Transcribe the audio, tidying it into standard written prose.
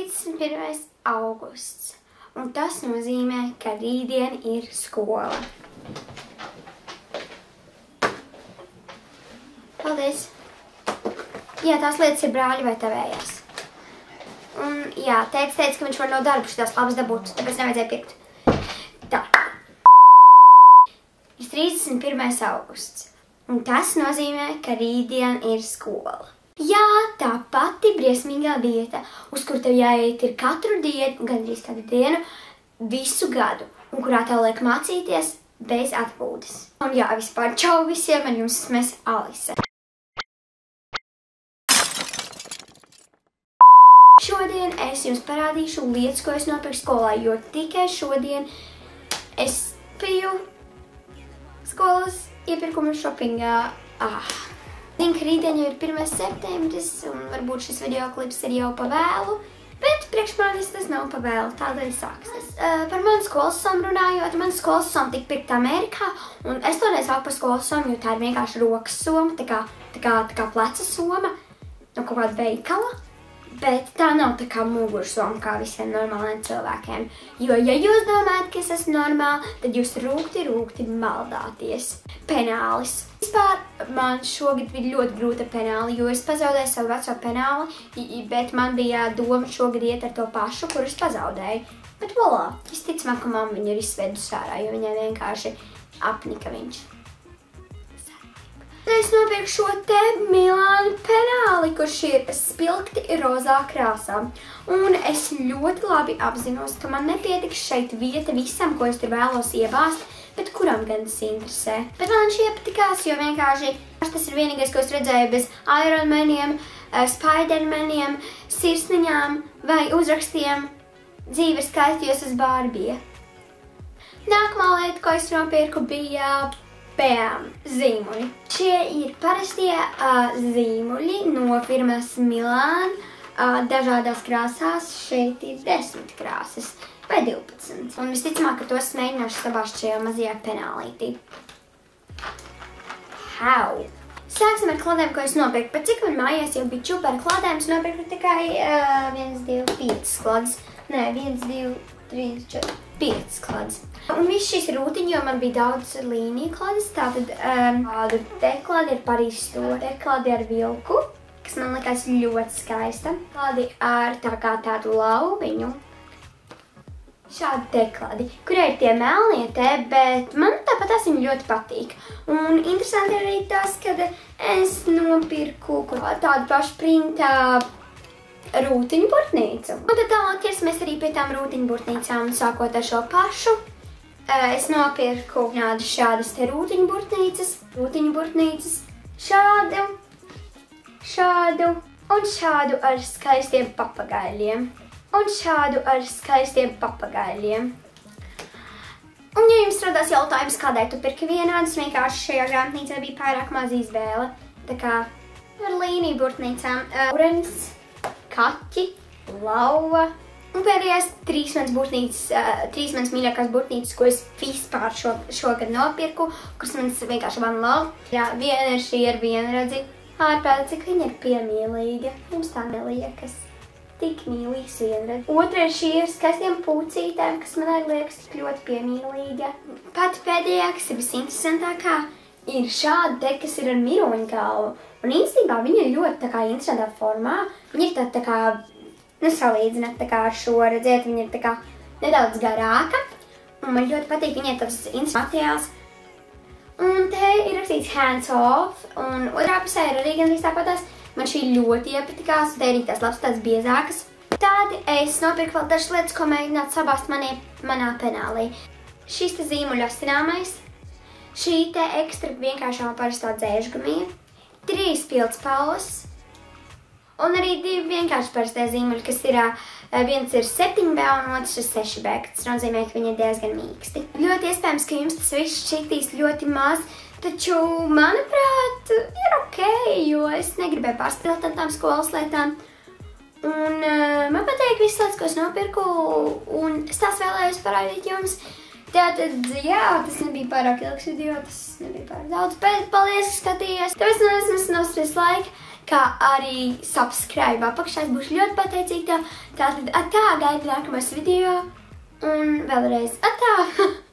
31. augusts, un tas nozīmē, ka rītdien ir skola. Paldies! Jā, tās lietas ir brāļi vai tavējās. Un jā, teica, ka viņš var no darba šitās labas dabūt, tāpēc nevajadzēja pirkt. Tā. Ir 31. augusts, un tas nozīmē, ka rītdien ir skola. Jā, tā pati briesmīgā vieta, uz kur tev jāiet ir katru dienu, gandrīz katru dienu, visu gadu, un kurā tev liek mācīties bez atpūtas. Un jā, vispār čau visiem, ar jums mēs Alise. Šodien es jums parādīšu lietas, ko es nopirku skolā, jo tikai šodien es biju skolas iepirkuma šopingā. Zinu, ka rītdien jau ir 1. septembris, un varbūt šis videoklips ir jau pa vēlu, bet priekš manis tas nav pa vēlu, tādēļ sāksies. Par manu skolas somu runājot, manu skolas somu tika pirkta Amerikā, un es to nesauku par skolas somu, jo tā ir vienkārši rokas soma, tā kā pleca soma, no kaut kāda veikala. Bet tā nav tā kā mugursoma, kā visiem normāliem cilvēkiem. Jo, ja jūs domājat, ka es esmu normāli, tad jūs rūkti maldāties. Penālis. Vispār man šogad bija ļoti grūta penāli, jo es pazaudēju savu veco penāli, bet man bija doma šogad iet ar to pašu, kur es pazaudēju. Bet volā, visticamāk, ka mamma viņu ir izsvedus ārā, jo viņai vienkārši apnika viņš. Es nopirku šo te Milānu penāli, kurš ir spilgti rozā krāsā. Un es ļoti labi apzinos, ka man nepietiks šeit vieta visam, ko es tur vēlos iebāzt, bet kuram gan tas interesē. Bet man šī patikās, jo vienkārši tas ir vienīgais, ko es redzēju bez Ironmaniem, Spidermaniem, sirsniņām vai uzrakstiem dzīve ir skaista, jo es esmu Barbija. Nākamā lieta, ko es nopirku, bija zīmuļi. Šie ir parastie zīmuļi no firmas Milāna dažādās krāsās. Šeit ir 10 krāsas vai 12. Un visticamāk, ka tos mēģināšu sabāzt šajā mazajā penālītī. Hau! Sāksim ar kladēm, ko es nopirku. Pat cik man mājās jau bija čupa ar kladēm, es nopirku tikai 1, 2, 5 kladas. Nē, 1, 2, 3, 4, 5 kladas. Un viss šīs rūtiņi, jo man bija daudz līniju kladas, tātad tādu te kladi ar Parīzes stūri, te kladi ar vilku, kas man likās ļoti skaista. Kladi ar tādu lauviņu. Šādi te kladi, kurai ir tie melnie te, bet man tāpat viņi ļoti patīk. Un interesanti ir arī tas, kad es nopirku tādu pašu printā rūtiņu burtnīcu. Un tad tālāk ķersimies arī pie tām rūtiņu burtnīcām, sākot ar šo pašu. Es nopirku šādas te rūtiņu burtnīcas, šādu un šādu ar skaistiem papagaļiem. Un ja jums radās jautājums, kādēļ tu pirki vienādas, vienkārši šajā grāmatnīcā bija pārāk maz izvēle. Tā kā ar līniju burtnīcām. Urenis, kaķi, lauva. Un pēdējās 3 manas mīļākās burtnīcas, ko es vispār šogad nopirku, kuras manas vienkārši one love. Jā, viena ir šī ar vienradzi. Ārprātā, cik viņa ir piemīlīga. Jums tā neliekas. Tik mīlīgs vienradzi. Otra ir šī ar skaistiem pucītēm, kas man arī liekas tik ļoti piemīlīga. Pati pēdējā, kas ir visinteresantākā, ir šāda te, kas ir ar miroņu galvu. Un īstenībā viņa ir ļoti tā kā interesantā formā. Viņa ir tā kā salīdzināt tā kā ar šo, redziet, viņa ir tā kā nedaudz garāka. Un man ļoti patīk, viņai tāds interesants materiāls. Un te ir rakstīts hands off, un otrā pusē ir arī gandrīz tāpatās. Man šī ļoti iepatikās, un te ir tās labs tāds biezākas. Tad es nopirku vēl dažas lietas, ko mēģināt sabāzt manā penālī. Šis te zīmuļu astināmais, šī te ekstra vienkāršā parastā dzēžgumija, 3 pildspalvas, un arī 2 vienkārši parastie zīmuļi, kas ir, viens ir 7B un otrs ir 6B, kas nozīmē, ka viņi ir diezgan mīksti. Ļoti iespējams, ka jums tas viss šķitīs ļoti maz, taču, manuprāt, ir ok, jo es negribēju pārspīlēt ar tām skolas lietām. Un man patīk visas lietas, ko es nopirku, un es tās vēlējos parādīt jums. Tātad, jā, tas nebija pārāk ilgs video, tas nebija pārāk daudz, bet paldies, ka skatījās. Tāpēc es nosties laika. kā arī subscribe apakšā. Es būšu ļoti pateicīga tev. Tātad atā, gaidi nākamais video. Un vēlreiz atā!